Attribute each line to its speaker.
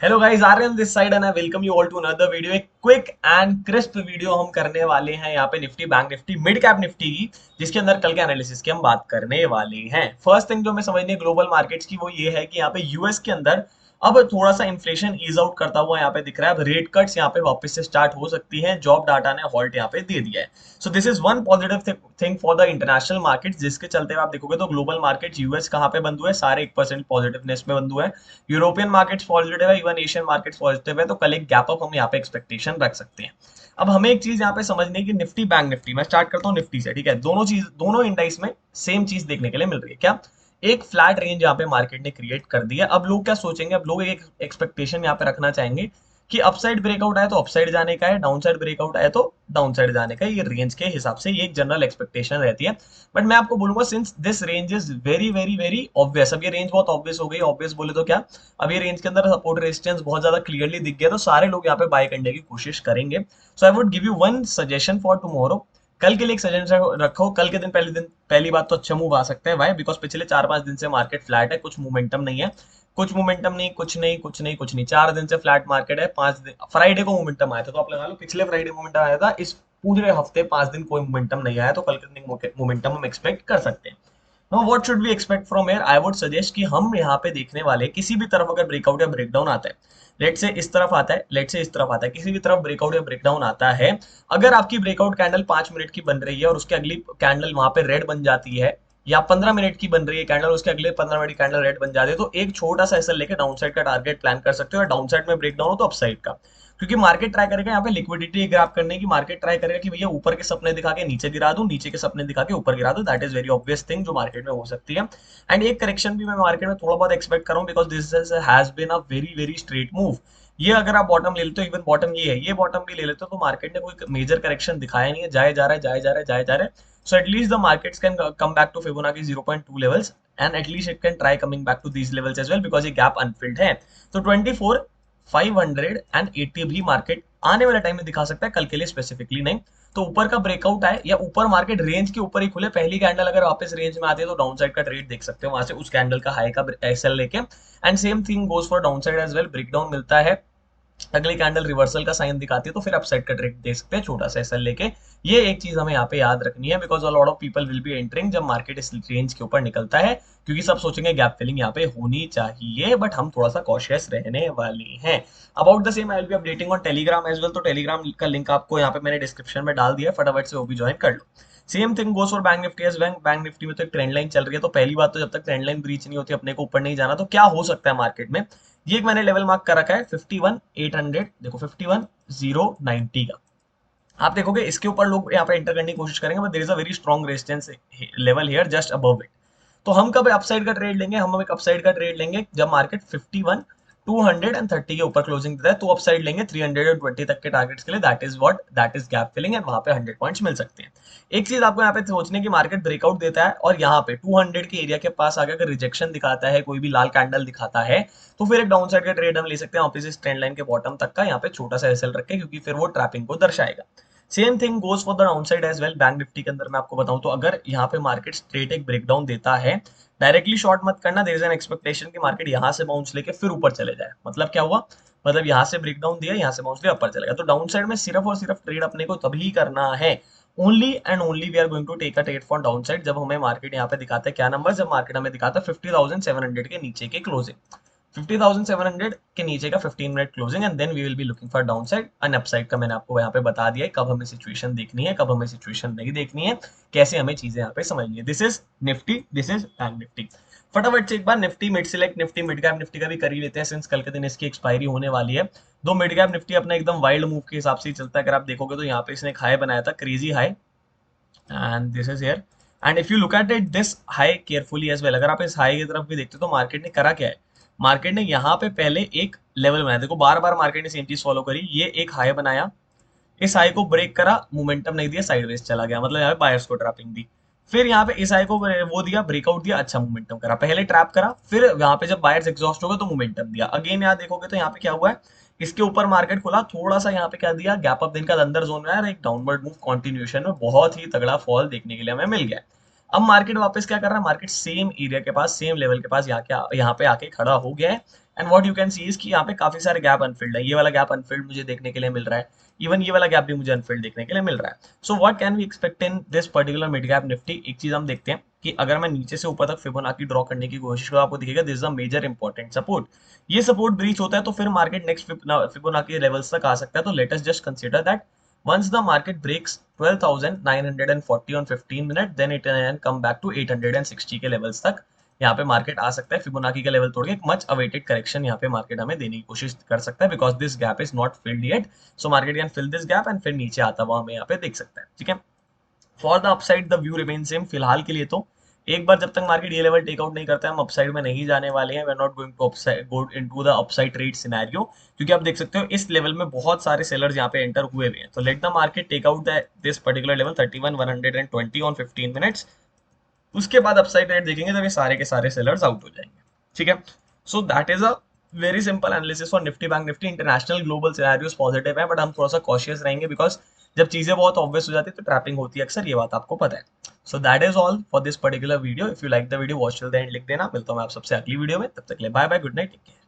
Speaker 1: Hello guys, Aryan this side and I welcome you all to another video. एक quick and crisp video हम करने वाले हैं यहाँ पे Nifty bank Nifty mid cap Nifty की, जिसके अंदर कल के एनालिसिस की हम बात करने वाले हैं। फर्स्ट थिंग जो हमें समझनी है ग्लोबल मार्केट्स की, वो ये है कि यहाँ पे यूएस के अंदर अब थोड़ा सा इन्फ्लेशन ईज आउट करता हुआ यहाँ पे दिख रहा है। अब रेट कट्स यहाँ पे वापस से स्टार्ट हो सकती हैं। जॉब डाटा ने हॉल्ट यहाँ पे दे दिया है। So this is one positive thing for the international market, जिसके चलते हुए आप देखोगे तो ग्लोबल मार्केट यूएस कहाँ पे बंद हुए, सारे 1% पॉजिटिवनेस में बंद हुए। यूरोपियन मार्केट्स पॉजिटिव है, इवन एशियन मार्केट्स पॉजिटिव है। तो कल एक गैप अप हम यहाँ पे एक्सपेक्टेशन रख सकते हैं। अब हमें एक चीज यहाँ पे समझनी है कि निफ्टी बैंक निफ्टी, मैं स्टार्ट करता हूँ निफ्टी से, ठीक है। दोनों इंडाइस में सेम चीज देखने के लिए मिल रही है क्या? एक फ्लैट रेंज यहाँ पे मार्केट ने क्रिएट कर दी है। अब लोग क्या सोचेंगे, अब लोग एक एक्सपेक्टेशन यहाँ पे रखना चाहेंगे कि अपसाइड ब्रेकआउट आए तो अपसाइड जाने का है, डाउन साइड ब्रेकआउट आए तो डाउन साइड जाने का है। ये रेंज के हिसाब से ये एक जनरल एक्सपेक्टेशन रहती है। बट मैं आपको बोलूंगा since this range is very very very obvious, अब ये रेंज बहुत ऑब्वियस हो गई। ऑब्वियस बोले तो क्या, अब ये रेंज के अंदर सपोर्ट रेजिस्टेंस बहुत ज्यादा क्लियरली दिख गया, तो सारे लोग यहाँ पे बाय करने की कोशिश करेंगे। So I would give you one suggestion for tomorrow. कल के लिए एक सजेशन रखो। कल के दिन पहली बात तो अच्छा मूव आ सकता है। वाई? बिकॉज पिछले 4-5 दिन से मार्केट फ्लैट है, कुछ मोमेंटम नहीं है। कुछ मोमेंटम नहीं, कुछ नहीं, कुछ नहीं, कुछ नहीं। 4 दिन से फ्लैट मार्केट है। 5 दिन फ्राइडे को मोमेंटम आया था, तो आप लगा लो पिछले फ्राइडे मोमेंटम आया था। इस पूरे हफ्ते 5 दिन कोई मोमेंटम नहीं आया, तो कल के दिन मोमेंटम हम एक्सपेक्ट कर सकते हैं। Now what should we expect from here? I would suggest कि हम यहाँ पे देखने वाले किसी भी तरफ अगर ब्रेकआउट या ब्रेकडाउन आता है, लेट से इस तरफ आता है, लेट से इस तरफ आता है, किसी भी तरफ ब्रेकआउट या ब्रेकडाउन आता है, अगर आपकी ब्रेकआउट कैंडल 5 मिनट की बन रही है और उसके अगली कैंडल वहां पे रेड बन जाती है, या 15 मिनट की बन रही है कैंडल, उसके अगले 15 मिनट की कैंडल रेड बन जाती है, तो एक छोटा सा ऐसा लेके डाउन साइड का टारगेट प्लान कर सकते हो। या डाउन साइड में ब्रेकडाउन हो तो अपसाइड का, क्योंकि मार्केट ट्राई करेगा यहाँ पे लिक्विडिटी ग्रैब करने की। मार्केट ट्राई करेगा कि भैया ऊपर के सपने दिखा के नीचे गिरा दूं, नीचे के सपने दिखा के ऊपर गिरा दूं। That is very obvious thing जो मार्केट में हो सकती है। एंड एक करेक्शन भी मैं मार्केट में थोड़ा बहुत एक्सपेक्ट कर रहा हूँ, because this has been a very very straight move. ये अगर आप बॉटम ले लेते हो, इवन बॉटम ये है, ये बॉटम भी ले लेते हो, तो मार्केट ने कोई मेजर करेक्शन दिखाया नहीं है। जाए जा रहा है, जाए जा रहा है, जाए जा रहा है। So at least the markets can come back to Fibonacci 0.2 levels, and at least it can try coming back to these levels as well, because ये gap unfilled है। तो 24,580 भी मार्केट आने वाले टाइम में दिखा सकता है, कल के लिए स्पेसिफिकली नहीं। तो ऊपर का ब्रेकआउट आए या ऊपर मार्केट रेंज के ऊपर ही खुले, पहली कैंडल अगर वापस रेंज में आती है तो डाउन साइड का ट्रेड देख सकते हो वहां से, उस कैंडल का हाई का एसएल लेके। And same thing goes for down side as well. Breakdown मिलता है, अगली कैंडल रिवर्सल का साइन दिखाती है, तो फिर अपसाइड का ट्रेड दे सकते हैं छोटा सा एसएल लेके। ये एक चीज हमें यहाँ पे याद रखनी है, because a lot of people will be entering जब मार्केट इस रेंज के ऊपर निकलता है, क्योंकि सब सोचेंगे गैप फिलिंग यहाँ पे होनी चाहिए। बट हम थोड़ा सा कॉशियस रहने वाले हैं। About the same I will be updating on Telegram as well. तो टेलीग्राम का लिंक आपको यहाँ पे मैंने डिस्क्रिप्शन में डाल दिया है, फटाफट से वो भी ज्वाइन कर लो। Same thing goes for bank Nifty as well. Bank Nifty में तो एक ट्रेंड लाइन चल रही है, तो पहली बात तो जब तक ट्रेंड लाइन ब्रीच नहीं होती अपने को ऊपर नहीं जाना। तो क्या हो सकता है मार्केट में, ये एक मैंने लेवल मार्क कर रखा है 51,800, देखो 51,090 का। आप देखोगे इसके ऊपर लोग यहाँ पे एंटर करने की कोशिश करेंगे, but there is a very strong resistance level here just above it. तो हम कब अपसाइड का ट्रेड लेंगे? हम एक अपसाइड का ट्रेड लेंगे जब मार्केट 51,230 के ऊपर क्लोजिंग देता है, तो अपसाइड लेंगे 320 तक के टारगेट्स के लिए। That is gap filling, and वहां पे 100 पॉइंट्स मिल सकते हैं। एक चीज आपको यहाँ पे सोचने की, मार्केट ब्रेकआउट देता है और यहाँ पे 200 के एरिया के पास आगे अगर रिजेक्शन दिखाता है, कोई भी लाल कैंडल दिखाता है, तो फिर एक डाउन साइड का ट्रेड हम ले सकते हैं वापस इस ट्रेंड लाइन के बॉटम तक का, यहाँ पे छोटा सा एसएल रखे, क्योंकि फिर वो ट्रैपिंग को दर्शाएगा। Same thing goes for the down side as well. Bank Nifty के अंदर मैं आपको बताऊं तो अगर यहाँ पे मार्केट स्ट्रेट एक ब्रेकडाउन देता है, डायरेक्टली शॉर्ट मत करना। देयर इज एन एक्सपेक्टेशन कि मार्केट यहाँ से बाउंस लेके फिर ऊपर चले जाए। मतलब क्या हुआ, मतलब यहाँ से ब्रेकडाउन दिया, यहाँ से बाउंस लिया, ऊपर चलेगा। तो डाउन साइड में सिर्फ और सिर्फ ट्रेड अपने को तभी करना है, only and only we are going to take a trade for down side, जब हमें मार्केट यहाँ पे दिखाता है क्या नंबर, जब मार्केट हमें दिखाता है 50,700 के नीचे के क्लोजिंग। 50,700 के नीचे का 15 minute closing, and then we will be looking for down side and upside का। मैंने आपको यहाँ पे बता दिया है कब हमें सिचुएशन देखनी है, कब हमें सिचुएशन नहीं देखनी है, कैसे हमें चीजें यहाँ पे समझनी है। This is Nifty, this is bank Nifty. फटाफट से एक बार Nifty mid select Nifty mid cap Nifty का भी कर ही लेते हैं, सिंस कल के दिन इसकी एक्सपायरी होने वाली है। दो मिड कैप निफ्टी अपना एकदम वाइल्ड मूव के हिसाब से ही चलता है। अगर आप देखोगे तो यहाँ पे इसने एक हाई बनाया था, crazy high, and this is here. And if you look at it this high carefully as well, अगर आप इस हाई की तरफ भी देखते हो तो मार्केट ने करा क्या है, मार्केट ने यहाँ पे पहले एक लेवल बनाया। देखो बार बार मार्केट ने सेम चीज फॉलो करी, ये एक हाई बनाया, इस हाई को ब्रेक करा, मोमेंटम नहीं दिया, साइडवेज चला गया, मतलब यहाँ पे बायर्स को ट्रैपिंग दी। फिर यहाँ पे इस हाई को वो दिया, ब्रेकआउट दिया, अच्छा मोमेंटम करा, पहले ट्रैप करा, फिर यहाँ पे जब बायर्स एग्जॉस्ट हो गए तो मोमेंटम दिया। अगेन यहाँ देखोगे तो यहाँ पे क्या हुआ है, इसके ऊपर मार्केट खुला, थोड़ा सा यहाँ पे क्या दिया, गैप अप दिन का अंदर जोन में आया, एक डाउनवर्ड मूव कंटिन्यूएशन में बहुत ही तगड़ा फॉल देखने के लिए हमें मिल गया। अब मार्केट वापस क्या कर रहा है, मार्केट सेम एरिया के पास, सेम लेवल के पास यहाँ पे आके खड़ा हो गया है। And what you can see is कि यहाँ पे काफी सारे गैप अनफिल्ड है, ये वाला गैप अनफिल्ड मुझे देखने के लिए मिल रहा है, इवन ये वाला गैप भी मुझे अनफिल्ड देखने के लिए मिल रहा है। So what can we expect in this particular mid gap Nifty, एक चीज हम देखते हैं कि अगर मैं नीचे से ऊपर तक फिबोनाची ड्रॉ करने की कोशिश करूँ, आपको दिखेगा this is a major important support. ये सपोर्ट ब्रीच होता है तो फिर मार्केट नेक्स्ट फिबोनाची लेवल्स तक आ सकता है। तो let us just consider that once the market breaks 12,940 on 15 minute, then it can come back to 860 के लेवल्स तक यहाँ पे मार्केट आ सकता है। फिबोनाची का लेवल तोड़ के एक मच अवेटेड करेक्शन यहाँ पे मार्केट हमें देने की कोशिश कर सकता है, because this gap is not filled yet. So market can fill this gap and फिर नीचे आता हुआ हमें यहाँ पे देख सकता है। ठीक है, for the upside the view remain same फिलहाल के लिए। तो एक बार जब तक मार्केट ये लेवल टेकआउट नहीं करता है, हम अपसाइड में नहीं जाने वाले हैं। We are not going to go into the upside trade scenario, क्योंकि आप देख सकते हो इस लेवल में बहुत सारे सेलर्स यहाँ पे एंटर हुए हुए हैं। तो let the market take out this particular level 31,120 on 15 minutes, उसके बाद अपसाइड ट्रेड देखेंगे तब ये सारे के सारे सेलर्स आउट हो जाएंगे। ठीक है, so that is a very simple analysis for Nifty bank Nifty. International global scenarios positive है, बट हम थोड़ा सा कॉशियस रहेंगे, बिकॉज जब चीजें बहुत ऑब्वियस हो जाती है तो ट्रैपिंग होती है अक्सर, ये बात आपको पता है। So that is all for this particular video. If you like the video watch till the end लिख देना। मिलता हूँ मैं आप सबसे अगली वीडियो में, तब तक के लिए bye bye, good night, take care.